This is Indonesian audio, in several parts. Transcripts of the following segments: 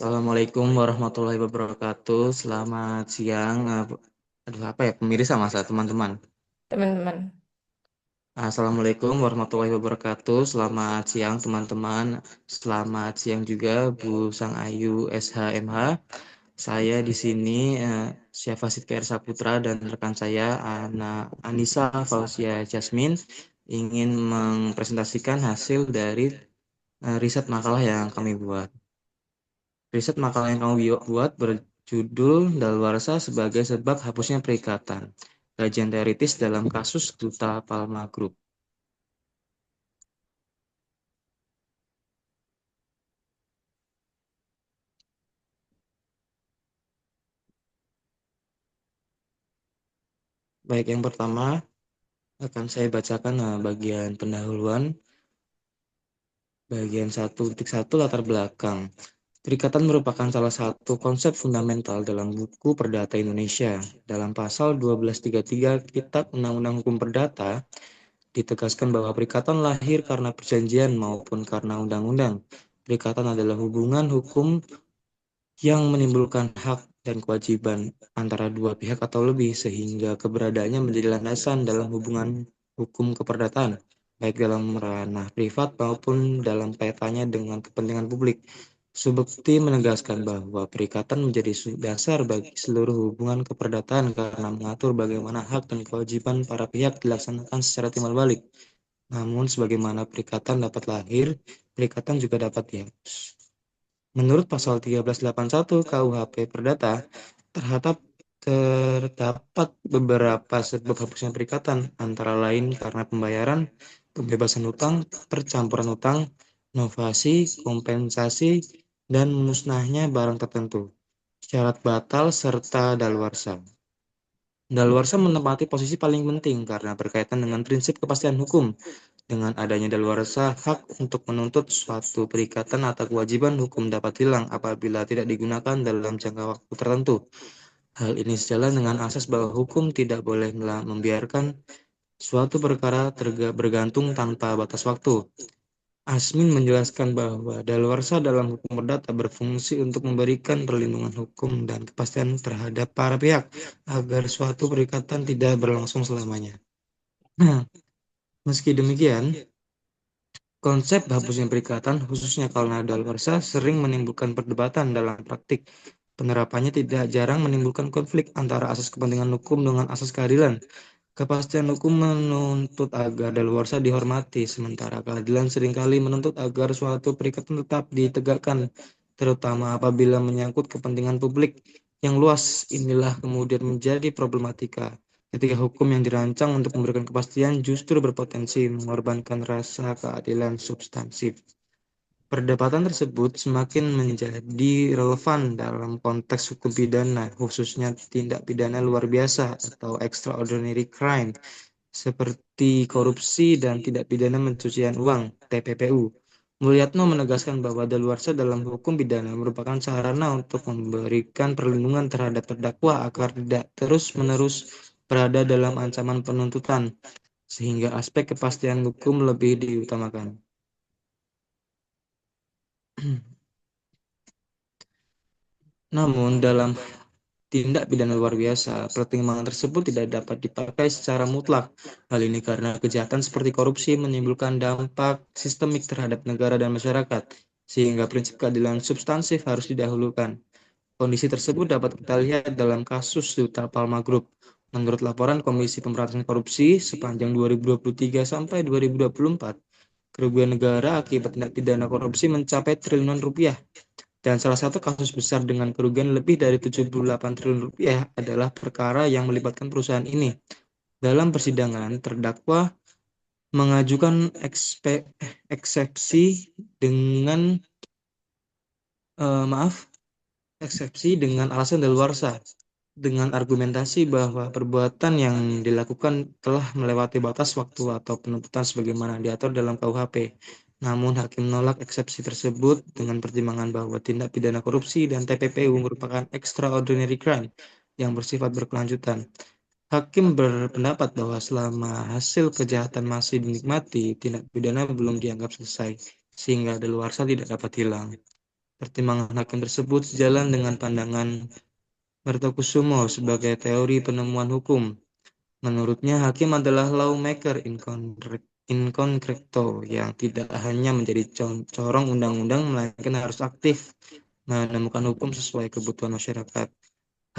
Assalamualaikum warahmatullahi wabarakatuh. Selamat siang. Aduh, apa ya, pemirsa masa teman-teman. Teman-teman. Assalamualaikum warahmatullahi wabarakatuh. Selamat siang teman-teman. Selamat siang juga Bu Sang Ayu SHMH. Saya di sini Syafasid KR Saputra dan rekan saya Anissa Fauzia Jasmine ingin mempresentasikan hasil dari riset makalah yang kami buat. Riset makalah yang kamu buat berjudul Daluarsa sebagai sebab hapusnya perikatan. Kajian teoritis dalam kasus Duta Palma Group. Baik, yang pertama akan saya bacakan bagian pendahuluan. Bagian 1.1 latar belakang. Perikatan merupakan salah satu konsep fundamental dalam buku Perdata Indonesia. Dalam pasal 1233 Kitab Undang-Undang Hukum Perdata, ditegaskan bahwa perikatan lahir karena perjanjian maupun karena undang-undang. Perikatan adalah hubungan hukum yang menimbulkan hak dan kewajiban antara dua pihak atau lebih, sehingga keberadaannya menjadi landasan dalam hubungan hukum keperdataan, baik dalam ranah privat maupun dalam kaitannya dengan kepentingan publik. Subekti menegaskan bahwa perikatan menjadi dasar bagi seluruh hubungan keperdataan karena mengatur bagaimana hak dan kewajiban para pihak dilaksanakan secara timbal balik. Namun, sebagaimana perikatan dapat lahir, perikatan juga dapat dihapus. Menurut pasal 1381 KUHP Perdata, terhadap terdapat beberapa sebab hapusnya perikatan, antara lain karena pembayaran, pembebasan hutang, percampuran hutang, novasi, kompensasi, dan musnahnya barang tertentu, syarat batal, serta daluarsa. Daluarsa menempati posisi paling penting karena berkaitan dengan prinsip kepastian hukum. Dengan adanya daluarsa, hak untuk menuntut suatu perikatan atau kewajiban hukum dapat hilang apabila tidak digunakan dalam jangka waktu tertentu. Hal ini sejalan dengan asas bahwa hukum tidak boleh membiarkan suatu perkara bergantung tanpa batas waktu. Asmin menjelaskan bahwa daluarsa dalam hukum perdata berfungsi untuk memberikan perlindungan hukum dan kepastian terhadap para pihak agar suatu perikatan tidak berlangsung selamanya. Nah, meski demikian, konsep hapusnya perikatan, khususnya karena daluarsa, sering menimbulkan perdebatan dalam praktik. Penerapannya tidak jarang menimbulkan konflik antara asas kepentingan hukum dengan asas keadilan. Kepastian hukum menuntut agar daluarsa dihormati, sementara keadilan seringkali menuntut agar suatu perikatan tetap ditegakkan, terutama apabila menyangkut kepentingan publik yang luas. Inilah kemudian menjadi problematika ketika hukum yang dirancang untuk memberikan kepastian justru berpotensi mengorbankan rasa keadilan substansif. Perdebatan tersebut semakin menjadi relevan dalam konteks hukum pidana, khususnya tindak pidana luar biasa atau extraordinary crime, seperti korupsi dan tindak pidana pencucian uang (TPPU). Mulyatno menegaskan bahwa daluarsa dalam hukum pidana merupakan sarana untuk memberikan perlindungan terhadap terdakwa agar tidak terus-menerus berada dalam ancaman penuntutan, sehingga aspek kepastian hukum lebih diutamakan. Namun, dalam tindak pidana luar biasa, pertimbangan tersebut tidak dapat dipakai secara mutlak. Hal ini karena kejahatan seperti korupsi menimbulkan dampak sistemik terhadap negara dan masyarakat, sehingga prinsip keadilan substansif harus didahulukan. Kondisi tersebut dapat kita lihat dalam kasus Duta Palma Group. Menurut laporan Komisi Pemberantasan Korupsi sepanjang 2023 sampai 2024, kerugian negara akibat tindak pidana korupsi mencapai triliunan rupiah. Dan salah satu kasus besar dengan kerugian lebih dari 78 triliun rupiah adalah perkara yang melibatkan perusahaan ini. Dalam persidangan, terdakwa mengajukan eksepsi dengan maaf, eksepsi dengan alasan daluarsa, dengan argumentasi bahwa perbuatan yang dilakukan telah melewati batas waktu atau penuntutan sebagaimana diatur dalam KUHP. Namun, hakim menolak eksepsi tersebut dengan pertimbangan bahwa tindak pidana korupsi dan TPPU merupakan extraordinary crime yang bersifat berkelanjutan. Hakim berpendapat bahwa selama hasil kejahatan masih dinikmati, tindak pidana belum dianggap selesai, sehingga daluarsa tidak dapat hilang. Pertimbangan hakim tersebut sejalan dengan pandangan Mertokusumo sebagai teori penemuan hukum. Menurutnya, hakim adalah lawmaker in concreto yang tidak hanya menjadi corong undang-undang, melainkan harus aktif menemukan hukum sesuai kebutuhan masyarakat.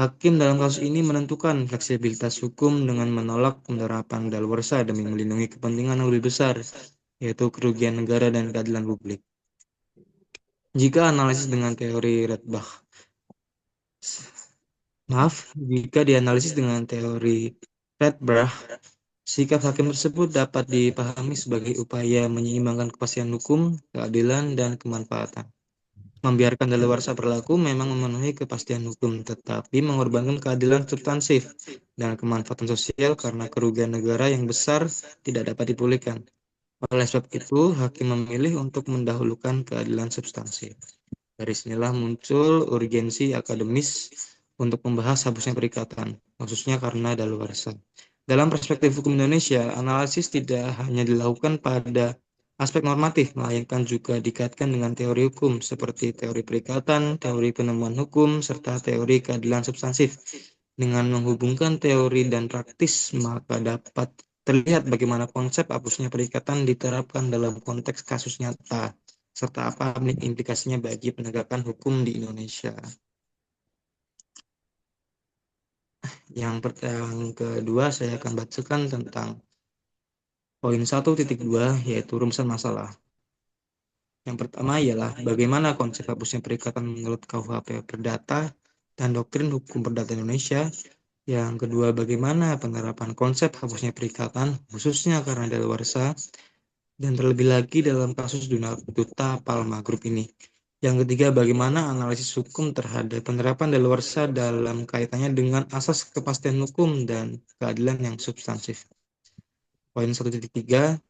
Hakim dalam kasus ini menentukan fleksibilitas hukum dengan menolak penerapan daluarsa demi melindungi kepentingan yang lebih besar, yaitu kerugian negara dan keadilan publik. Jika analisis dengan teori Redbach, jika dianalisis dengan teori Redbach, sikap hakim tersebut dapat dipahami sebagai upaya menyeimbangkan kepastian hukum, keadilan, dan kemanfaatan. Membiarkan daluarsa berlaku memang memenuhi kepastian hukum, tetapi mengorbankan keadilan substansif dan kemanfaatan sosial karena kerugian negara yang besar tidak dapat dipulihkan. Oleh sebab itu, hakim memilih untuk mendahulukan keadilan substansif. Dari sinilah muncul urgensi akademis untuk membahas hapusnya perikatan, khususnya karena daluarsa. Dalam perspektif hukum Indonesia, analisis tidak hanya dilakukan pada aspek normatif, melainkan juga dikaitkan dengan teori hukum seperti teori perikatan, teori penemuan hukum, serta teori keadilan substansif. Dengan menghubungkan teori dan praktis, maka dapat terlihat bagaimana konsep hapusnya perikatan diterapkan dalam konteks kasus nyata, serta apa implikasinya bagi penegakan hukum di Indonesia. Yang kedua, saya akan bacakan tentang poin 1.2, yaitu rumusan masalah. Yang pertama ialah bagaimana konsep hapusnya perikatan menurut KUHP Perdata dan doktrin hukum perdata Indonesia. Yang kedua, bagaimana penerapan konsep hapusnya perikatan, khususnya karena daluarsa, dan terlebih lagi dalam kasus Duta Palma Group ini. Yang ketiga, bagaimana analisis hukum terhadap penerapan daluarsa dalam kaitannya dengan asas kepastian hukum dan keadilan yang substansif. Poin 1.3,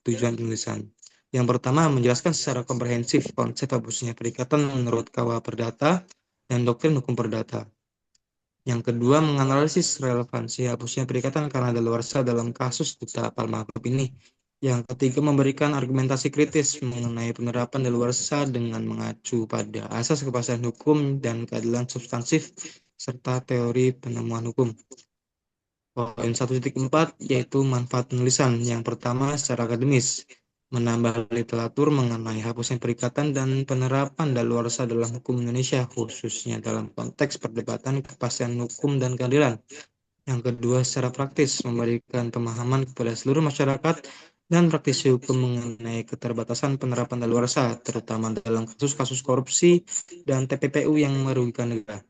tujuan penulisan. Yang pertama, menjelaskan secara komprehensif konsep hapusnya perikatan menurut KUH Perdata dan doktrin hukum perdata. Yang kedua, menganalisis relevansi hapusnya perikatan karena daluarsa dalam kasus Duta Palma Group ini. Yang ketiga, memberikan argumentasi kritis mengenai penerapan daluarsa dengan mengacu pada asas kepastian hukum dan keadilan substansif serta teori penemuan hukum. Poin 1.4 yaitu manfaat penulisan. Yang pertama, secara akademis, menambah literatur mengenai hapusnya perikatan dan penerapan daluarsa dalam hukum Indonesia, khususnya dalam konteks perdebatan kepastian hukum dan keadilan. Yang kedua, secara praktis, memberikan pemahaman kepada seluruh masyarakat dan praktisi hukum mengenai keterbatasan penerapan daluarsa, terutama dalam kasus-kasus korupsi dan TPPU yang merugikan negara.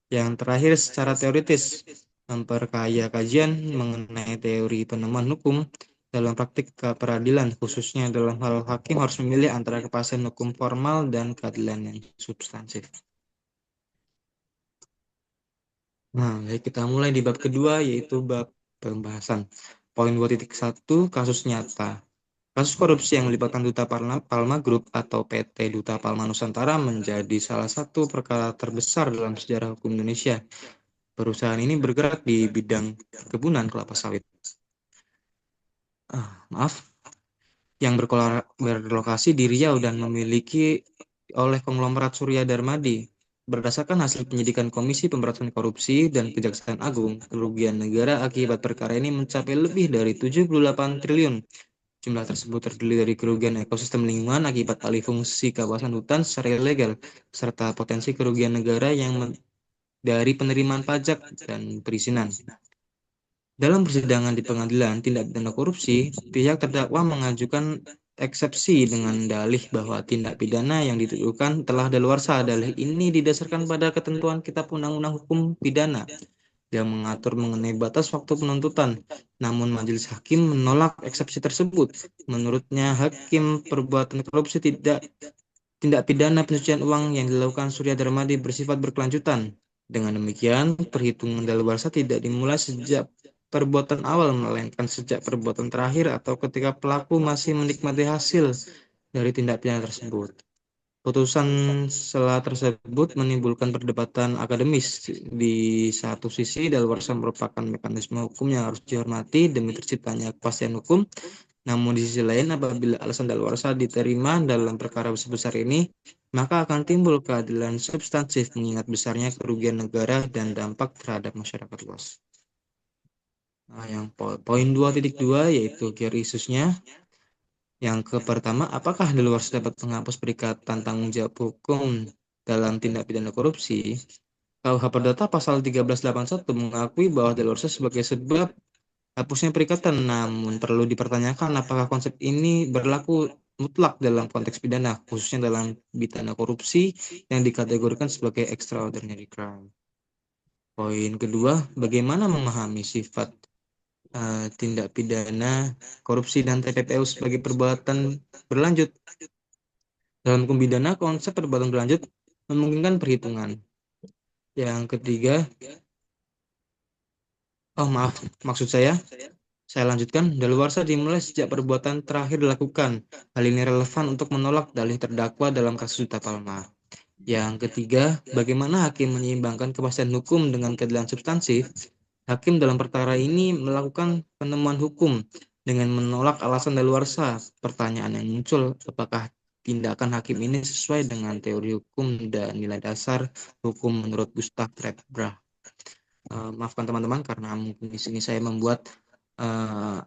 Yang terakhir, secara teoritis, memperkaya kajian mengenai teori penemuan hukum dalam praktik keperadilan, khususnya dalam hal hakim harus memilih antara kepastian hukum formal dan keadilan yang substansif. Nah, kita mulai di bab kedua, yaitu bab pembahasan. Poin 2.1, kasus nyata. Kasus korupsi yang melibatkan Duta Palma Group atau PT Duta Palma Nusantara menjadi salah satu perkara terbesar dalam sejarah hukum Indonesia. Perusahaan ini bergerak di bidang perkebunan kelapa sawit. Yang berlokasi di Riau dan memiliki oleh konglomerat Surya Darmadi. Berdasarkan hasil penyidikan Komisi Pemberantasan Korupsi dan Kejaksaan Agung, kerugian negara akibat perkara ini mencapai lebih dari 78 triliun. Jumlah tersebut terdiri dari kerugian ekosistem lingkungan akibat alih fungsi kawasan hutan secara ilegal, serta potensi kerugian negara yang dari penerimaan pajak dan perizinan. Dalam persidangan di pengadilan tindak pidana korupsi, pihak terdakwa mengajukan eksepsi dengan dalih bahwa tindak pidana yang dituduhkan telah daluarsa. Dalih ini didasarkan pada ketentuan Kitab Undang-Undang Hukum Pidana yang mengatur mengenai batas waktu penuntutan. Namun majelis hakim menolak eksepsi tersebut. Menurutnya, hakim perbuatan korupsi tindak pidana pencucian uang yang dilakukan Surya Darmadi bersifat berkelanjutan. Dengan demikian, perhitungan daluarsa tidak dimulai sejak perbuatan awal, melainkan sejak perbuatan terakhir atau ketika pelaku masih menikmati hasil dari tindak pidana tersebut. Putusan sela tersebut menimbulkan perdebatan akademis. Di satu sisi, daluarsa merupakan mekanisme hukum yang harus dihormati demi terciptanya kepastian hukum. Namun di sisi lain, apabila alasan daluarsa diterima dalam perkara sebesar ini, maka akan timbul keadilan substantif mengingat besarnya kerugian negara dan dampak terhadap masyarakat luas. Nah, yang poin 2.2 yaitu key issues-nya. Yang pertama, apakah daluarsa dapat menghapus perikatan tanggung jawab hukum dalam tindak pidana korupsi? KUH Perdata pasal 1381 mengakui bahwa daluarsa sebagai sebab hapusnya perikatan, namun perlu dipertanyakan apakah konsep ini berlaku mutlak dalam konteks pidana, khususnya dalam pidana korupsi yang dikategorikan sebagai extraordinary crime. Poin kedua, bagaimana memahami sifat tindak pidana korupsi dan TPPU sebagai perbuatan berlanjut. Dalam hukum pidana, konsep perbuatan berlanjut memungkinkan perhitungan. Yang ketiga, maksud saya lanjutkan, daluarsa dimulai sejak perbuatan terakhir dilakukan. Hal ini relevan untuk menolak dalih terdakwa dalam kasus Duta Palma. Yang ketiga, bagaimana hakim menyeimbangkan kepastian hukum dengan keadilan substansif? Hakim dalam perkara ini melakukan penemuan hukum dengan menolak alasan daluarsa. Pertanyaan yang muncul, apakah tindakan hakim ini sesuai dengan teori hukum dan nilai dasar hukum menurut Gustav Rechtbach? Maafkan teman-teman karena mungkin di sini saya membuat uh,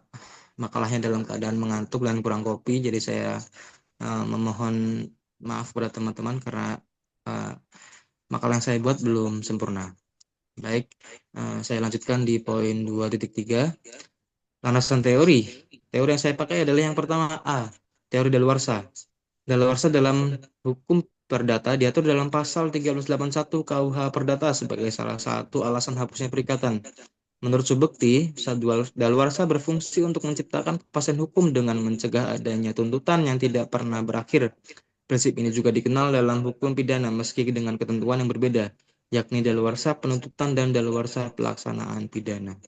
makalahnya dalam keadaan mengantuk dan kurang kopi, jadi saya memohon maaf kepada teman-teman karena uh, makalah yang saya buat belum sempurna. Baik, saya lanjutkan di poin 2.3. Landasan teori. Teori yang saya pakai adalah yang pertama A, teori daluarsa. Daluarsa dalam hukum perdata diatur dalam pasal 1381 KUH Perdata sebagai salah satu alasan hapusnya perikatan. Menurut Subekti, daluarsa berfungsi untuk menciptakan kepastian hukum dengan mencegah adanya tuntutan yang tidak pernah berakhir. Prinsip ini juga dikenal dalam hukum pidana meski dengan ketentuan yang berbeda, yakni daluarsa penuntutan dan daluarsa pelaksanaan pidana.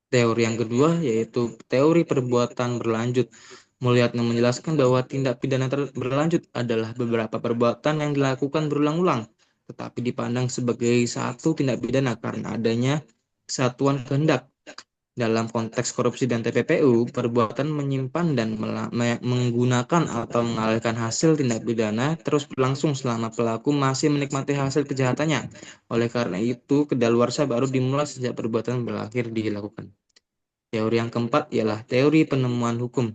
Teori yang kedua yaitu teori perbuatan berlanjut. Mulyatno menjelaskan bahwa tindak pidana berlanjut adalah beberapa perbuatan yang dilakukan berulang-ulang, tetapi dipandang sebagai satu tindak pidana karena adanya kesatuan kehendak. Dalam konteks korupsi dan TPPU, perbuatan menyimpan dan menggunakan atau mengalihkan hasil tindak pidana terus berlangsung selama pelaku masih menikmati hasil kejahatannya. Oleh karena itu, kedaluarsa baru dimulai sejak perbuatan berakhir dilakukan. Teori yang keempat ialah teori penemuan hukum.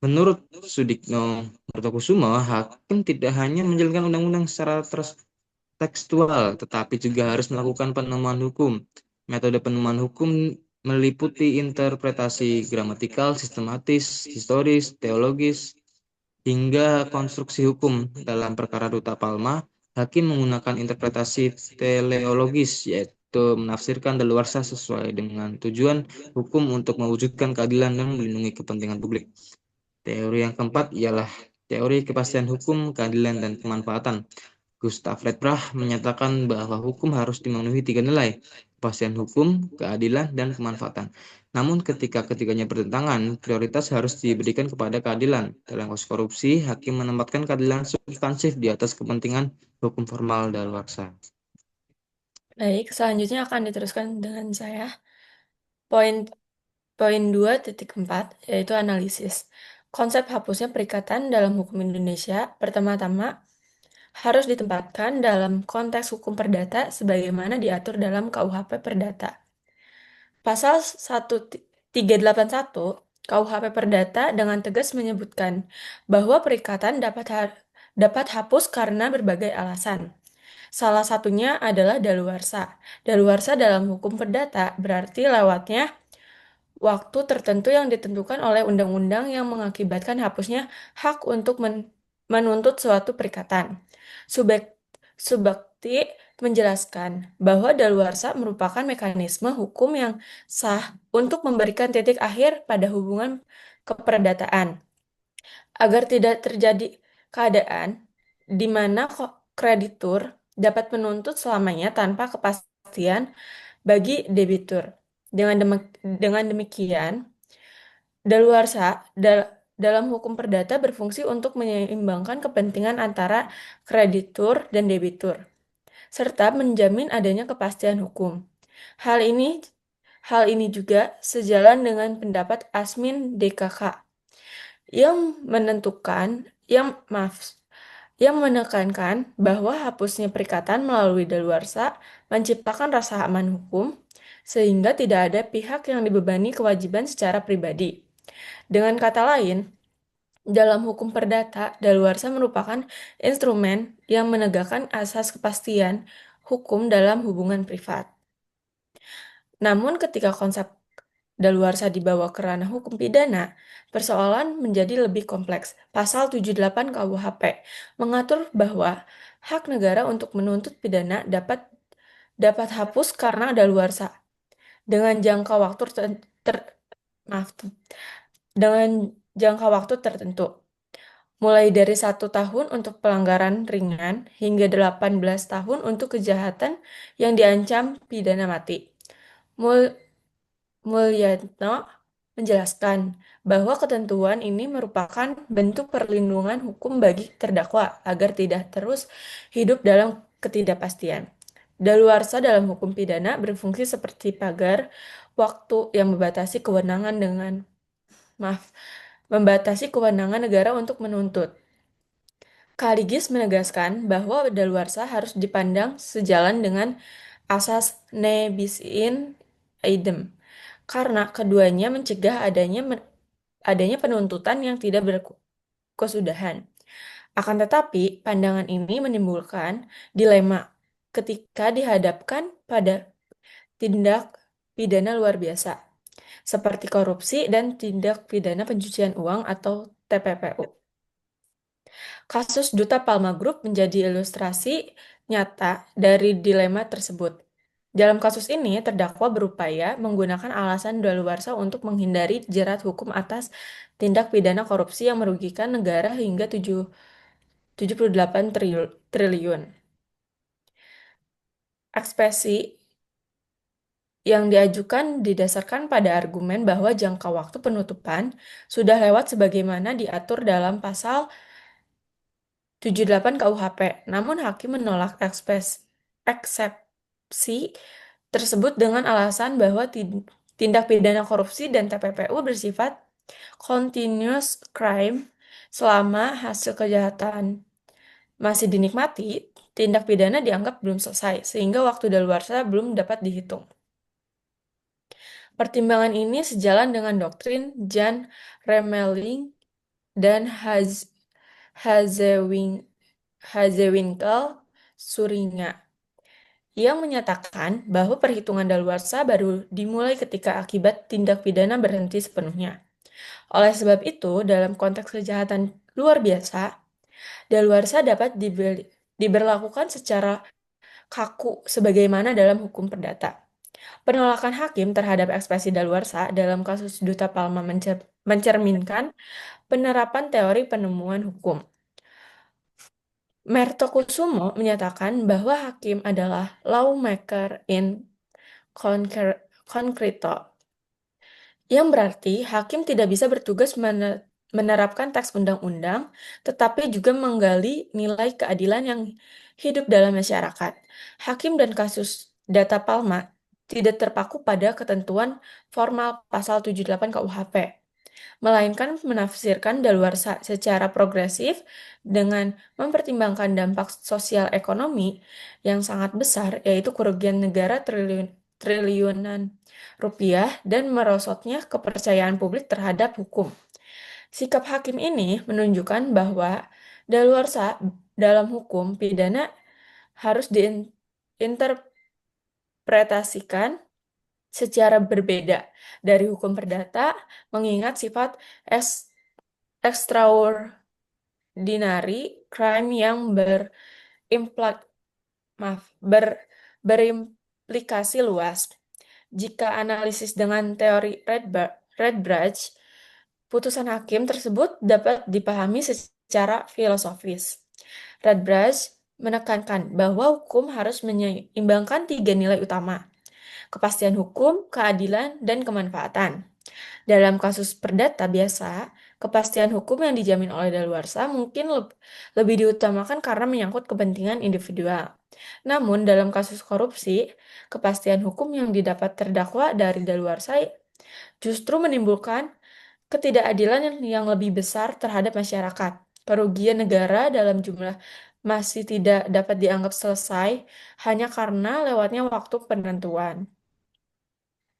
Menurut Sudikno Martokusumo, hakim tidak hanya menjalankan undang-undang secara tekstual, tetapi juga harus melakukan penemuan hukum. Metode penemuan hukum meliputi interpretasi gramatikal, sistematis, historis, teologis, hingga konstruksi hukum. Dalam perkara Duta Palma, hakim menggunakan interpretasi teleologis, yaitu menafsirkan daluarsa sesuai dengan tujuan hukum untuk mewujudkan keadilan dan melindungi kepentingan publik. Teori yang keempat ialah teori kepastian hukum, keadilan, dan kemanfaatan. Gustav Rechtbach menyatakan bahwa hukum harus dimenuhi tiga nilai, kepastian hukum, keadilan, dan kemanfaatan. Namun ketika ketiganya bertentangan, prioritas harus diberikan kepada keadilan. Dalam kasus korupsi, hakim menempatkan keadilan substansif di atas kepentingan hukum formal daluarsa. Baik, selanjutnya akan diteruskan dengan saya. Poin poin 2.4 yaitu analisis. Konsep hapusnya perikatan dalam hukum Indonesia pertama-tama harus ditempatkan dalam konteks hukum perdata sebagaimana diatur dalam KUHP Perdata. Pasal 1381 KUHP Perdata dengan tegas menyebutkan bahwa perikatan dapat hapus karena berbagai alasan. Salah satunya adalah daluarsa. Daluarsa dalam hukum perdata berarti lewatnya waktu tertentu yang ditentukan oleh undang-undang yang mengakibatkan hapusnya hak untuk menuntut suatu perikatan. Subakti menjelaskan bahwa daluarsa merupakan mekanisme hukum yang sah untuk memberikan titik akhir pada hubungan keperdataan agar tidak terjadi keadaan di mana kreditur dapat menuntut selamanya tanpa kepastian bagi debitur. Dengan demikian, daluarsa dalam hukum perdata berfungsi untuk menyeimbangkan kepentingan antara kreditur dan debitur, serta menjamin adanya kepastian hukum. Hal ini hal ini juga sejalan dengan pendapat Asmin DKK yang menentukan yang maaf yang menekankan bahwa hapusnya perikatan melalui daluarsa menciptakan rasa aman hukum, sehingga tidak ada pihak yang dibebani kewajiban secara pribadi. Dengan kata lain, dalam hukum perdata, daluarsa merupakan instrumen yang menegakkan asas kepastian hukum dalam hubungan privat. Namun ketika konsep daluarsa dibawa ke ranah hukum pidana, persoalan menjadi lebih kompleks. Pasal 78 KUHP mengatur bahwa hak negara untuk menuntut pidana dapat dapat hapus karena daluarsa dengan jangka waktu maaf, dengan jangka waktu tertentu, mulai dari 1 tahun untuk pelanggaran ringan hingga 18 tahun untuk kejahatan yang diancam pidana mati. Mul- Mulyatno menjelaskan bahwa ketentuan ini merupakan bentuk perlindungan hukum bagi terdakwa agar tidak terus hidup dalam ketidakpastian. Daluarsa dalam hukum pidana berfungsi seperti pagar waktu yang maaf, membatasi kewenangan negara untuk menuntut. Kaligis menegaskan bahwa daluarsa harus dipandang sejalan dengan asas ne bis in idem, karena keduanya mencegah adanya penuntutan yang tidak berkesudahan. Akan tetapi, pandangan ini menimbulkan dilema ketika dihadapkan pada tindak pidana luar biasa, seperti korupsi dan tindak pidana pencucian uang atau TPPU. Kasus Duta Palma Group menjadi ilustrasi nyata dari dilema tersebut. Dalam kasus ini, terdakwa berupaya menggunakan alasan daluarsa untuk menghindari jerat hukum atas tindak pidana korupsi yang merugikan negara hingga 78 triliun. Ekspresi yang diajukan didasarkan pada argumen bahwa jangka waktu penutupan sudah lewat sebagaimana diatur dalam pasal 78 KUHP. Namun hakim menolak eksepsi tersebut dengan alasan bahwa tindak pidana korupsi dan TPPU bersifat continuous crime selama hasil kejahatan masih dinikmati, tindak pidana dianggap belum selesai, sehingga waktu daluarsa belum dapat dihitung. Pertimbangan ini sejalan dengan doktrin Jan Remeling dan Hazewin- Hazewinkel Suringa yang menyatakan bahwa perhitungan daluarsa baru dimulai ketika akibat tindak pidana berhenti sepenuhnya. Oleh sebab itu, dalam konteks kejahatan luar biasa, daluarsa dapat diberlakukan secara kaku sebagaimana dalam hukum perdata. Penolakan hakim terhadap ekspresi daluarsa dalam kasus Duta Palma mencerminkan penerapan teori penemuan hukum. Mertokusumo menyatakan bahwa hakim adalah lawmaker in concreto, yang berarti hakim tidak bisa bertugas menerapkan teks undang-undang, tetapi juga menggali nilai keadilan yang hidup dalam masyarakat. Hakim dan kasus Data Palma tidak terpaku pada ketentuan formal pasal 78 KUHP, melainkan menafsirkan daluarsa secara progresif dengan mempertimbangkan dampak sosial ekonomi yang sangat besar, yaitu kerugian negara triliunan rupiah dan merosotnya kepercayaan publik terhadap hukum. Sikap hakim ini menunjukkan bahwa daluarsa dalam hukum pidana harus diinterpretasikan secara berbeda dari hukum perdata, mengingat sifat extraordinary crime yang maaf, berimplikasi luas. Jika analisis dengan teori Redbridge, putusan hakim tersebut dapat dipahami secara filosofis. Redbridge menekankan bahwa hukum harus menyeimbangkan 3 nilai utama: kepastian hukum, keadilan, dan kemanfaatan. Dalam kasus perdata biasa, kepastian hukum yang dijamin oleh daluarsa mungkin lebih diutamakan karena menyangkut kepentingan individual. Namun, dalam kasus korupsi, kepastian hukum yang didapat terdakwa dari daluarsa justru menimbulkan ketidakadilan yang lebih besar terhadap masyarakat. kerugian negara dalam jumlah masih tidak dapat dianggap selesai hanya karena lewatnya waktu penentuan.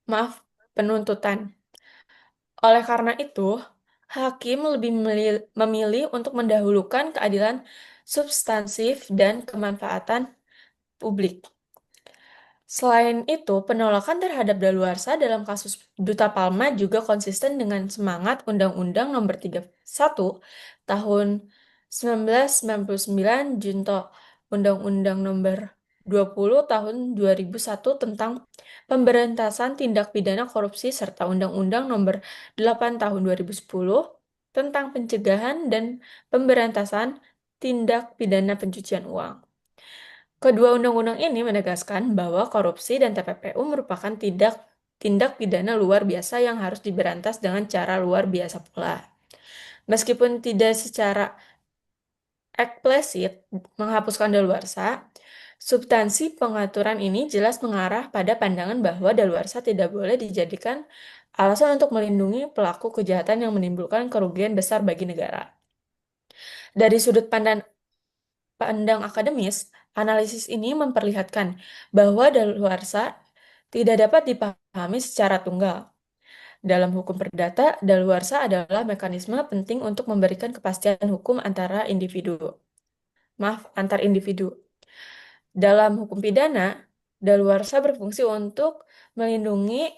Maaf, penuntutan. Oleh karena itu, hakim lebih memilih untuk mendahulukan keadilan substansif dan kemanfaatan publik. Selain itu, penolakan terhadap daluarsa dalam kasus Duta Palma juga konsisten dengan semangat Undang-Undang Nomor 31 Tahun 1999 Junto Undang-Undang Nomor 20 Tahun 2001 tentang Pemberantasan Tindak Pidana Korupsi serta Undang-Undang Nomor 8 Tahun 2010 tentang Pencegahan dan Pemberantasan Tindak Pidana Pencucian Uang. Kedua undang-undang ini menegaskan bahwa korupsi dan TPPU merupakan tindak pidana luar biasa yang harus diberantas dengan cara luar biasa pula. Meskipun tidak secara eksplisit menghapuskan daluarsa, substansi pengaturan ini jelas mengarah pada pandangan bahwa daluarsa tidak boleh dijadikan alasan untuk melindungi pelaku kejahatan yang menimbulkan kerugian besar bagi negara. Dari sudut pandang akademis, analisis ini memperlihatkan bahwa daluarsa tidak dapat dipahami secara tunggal. Dalam hukum perdata, daluarsa adalah mekanisme penting untuk memberikan kepastian hukum antara individu. Maaf, antar individu. Dalam hukum pidana, daluarsa berfungsi untuk melindungi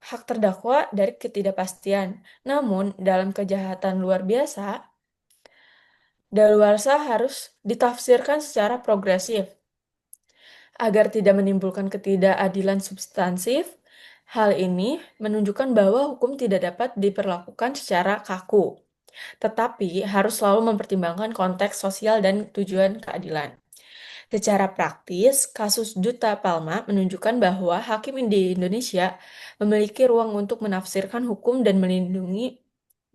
hak terdakwa dari ketidakpastian. Namun, dalam kejahatan luar biasa, daluarsa harus ditafsirkan secara progresif. Agar tidak menimbulkan ketidakadilan substansif, hal ini menunjukkan bahwa hukum tidak dapat diperlakukan secara kaku, tetapi harus selalu mempertimbangkan konteks sosial dan tujuan keadilan. Secara praktis, kasus Duta Palma menunjukkan bahwa hakim di Indonesia memiliki ruang untuk menafsirkan hukum dan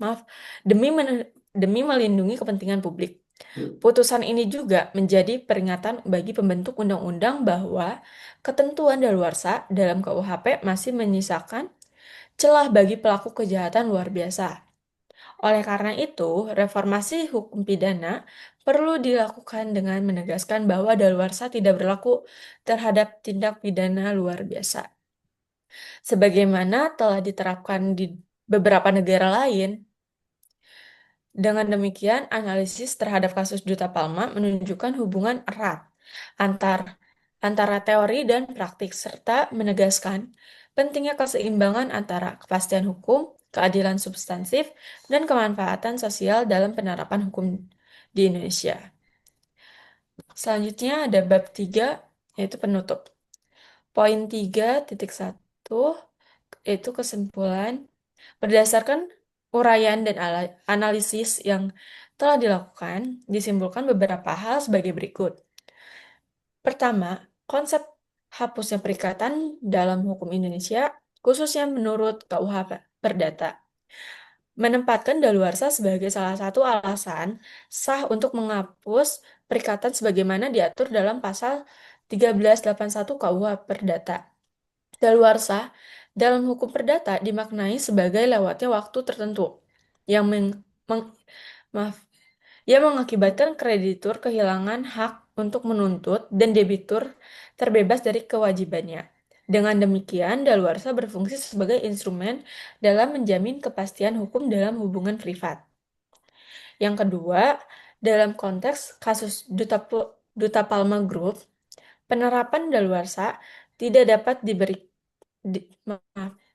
maaf, demi melindungi kepentingan publik. Putusan ini juga menjadi peringatan bagi pembentuk undang-undang bahwa ketentuan daluarsa dalam KUHP masih menyisakan celah bagi pelaku kejahatan luar biasa. Oleh karena itu, reformasi hukum pidana perlu dilakukan dengan menegaskan bahwa daluarsa tidak berlaku terhadap tindak pidana luar biasa. Sebagaimana telah diterapkan di beberapa negara lain, dengan demikian, analisis terhadap kasus Duta Palma menunjukkan hubungan erat antara teori dan praktik, serta menegaskan pentingnya keseimbangan antara kepastian hukum, keadilan substansif, dan kemanfaatan sosial dalam penerapan hukum di Indonesia. Selanjutnya ada bab 3, yaitu penutup. Poin 3.1, yaitu kesimpulan. Berdasarkan uraian dan analisis yang telah dilakukan, disimpulkan beberapa hal sebagai berikut. Pertama, konsep hapusnya perikatan dalam hukum Indonesia, khususnya menurut KUH Perdata, menempatkan daluarsa sebagai salah satu alasan sah untuk menghapus perikatan sebagaimana diatur dalam pasal 1381 KUH Perdata. Daluarsa dalam hukum perdata dimaknai sebagai lewatnya waktu tertentu yang maaf, yang mengakibatkan kreditur kehilangan hak untuk menuntut dan debitur terbebas dari kewajibannya. Dengan demikian, daluarsa berfungsi sebagai instrumen dalam menjamin kepastian hukum dalam hubungan privat. Yang kedua, dalam konteks kasus Duta Palma Group, penerapan daluarsa tidak dapat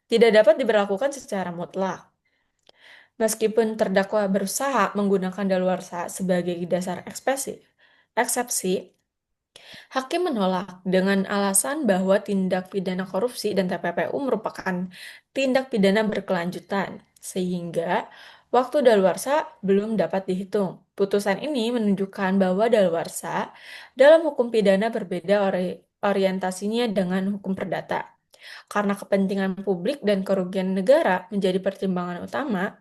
tidak dapat diberlakukan secara mutlak. Meskipun terdakwa berusaha menggunakan daluarsa sebagai dasar eksepsi, hakim menolak dengan alasan bahwa tindak pidana korupsi dan TPPU merupakan tindak pidana berkelanjutan, sehingga waktu daluarsa belum dapat dihitung. Putusan ini menunjukkan bahwa daluarsa dalam hukum pidana berbeda orientasinya dengan hukum perdata. Karena kepentingan publik dan kerugian negara menjadi pertimbangan utama,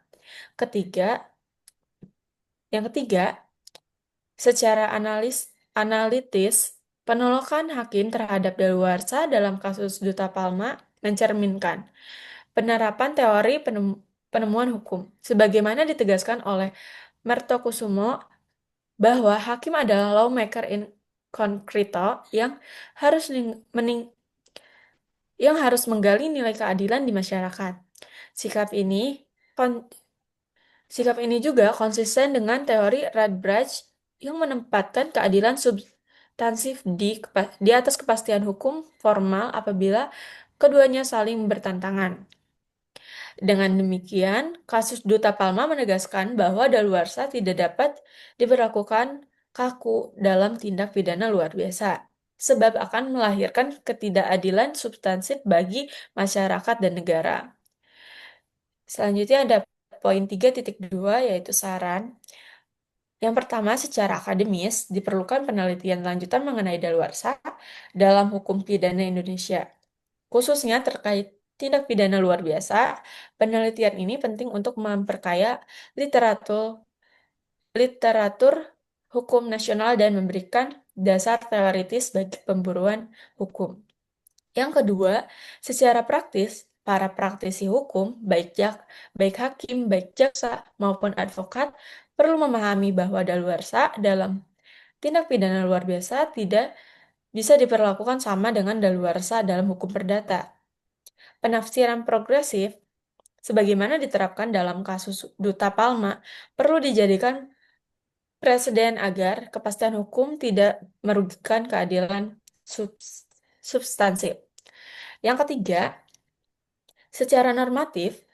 yang ketiga, secara analitis, penolakan hakim terhadap daluarsa dalam kasus Duta Palma mencerminkan penerapan teori penemuan hukum, sebagaimana ditegaskan oleh Mertokusumo bahwa hakim adalah lawmaker in concreto harus ning- mening- yang harus menggali nilai keadilan di masyarakat. Sikap ini kon- Sikap ini juga konsisten dengan teori Radbranch yang menempatkan keadilan substansif di atas kepastian hukum formal apabila keduanya saling bertentangan. Dengan demikian, kasus Duta Palma menegaskan bahwa daluarsa tidak dapat diberlakukan kaku dalam tindak pidana luar biasa, sebab akan melahirkan ketidakadilan substansif bagi masyarakat dan negara. Selanjutnya ada poin 3.2 yaitu saran. Yang pertama, secara akademis, diperlukan penelitian lanjutan mengenai daluarsa dalam hukum pidana Indonesia. Khususnya terkait tindak pidana luar biasa, penelitian ini penting untuk memperkaya literatur literatur hukum nasional dan memberikan dasar teoritis bagi pemburuan hukum. Yang kedua, secara praktis, para praktisi hukum, baik hakim, baik jaksa, maupun advokat, perlu memahami bahwa daluarsa dalam tindak pidana luar biasa tidak bisa diperlakukan sama dengan daluarsa dalam hukum perdata. Penafsiran progresif, sebagaimana diterapkan dalam kasus Duta Palma, perlu dijadikan presiden agar kepastian hukum tidak merugikan keadilan substansi. Yang ketiga, secara normatif,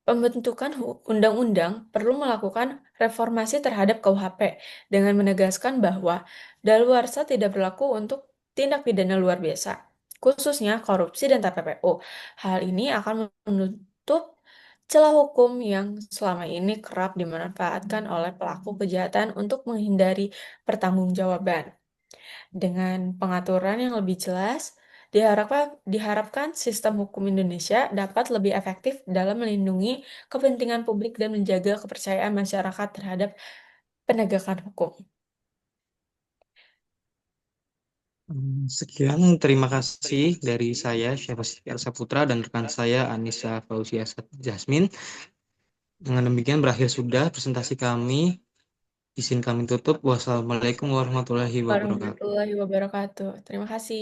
pembentukan undang-undang perlu melakukan reformasi terhadap KUHP dengan menegaskan bahwa daluarsa tidak berlaku untuk tindak pidana luar biasa, khususnya korupsi dan TPPU. Hal ini akan menutup celah hukum yang selama ini kerap dimanfaatkan oleh pelaku kejahatan untuk menghindari pertanggungjawaban. Dengan pengaturan yang lebih jelas, diharapkan sistem hukum Indonesia dapat lebih efektif dalam melindungi kepentingan publik dan menjaga kepercayaan masyarakat terhadap penegakan hukum. Sekian, terima kasih dari saya, Syafa Elsa Putra, dan rekan saya, Anissa Fauzia Jasmin. Dengan demikian berakhir sudah presentasi kami. Izin kami tutup. Wassalamualaikum warahmatullahi wabarakatuh. Warahmatullahi wabarakatuh. Terima kasih.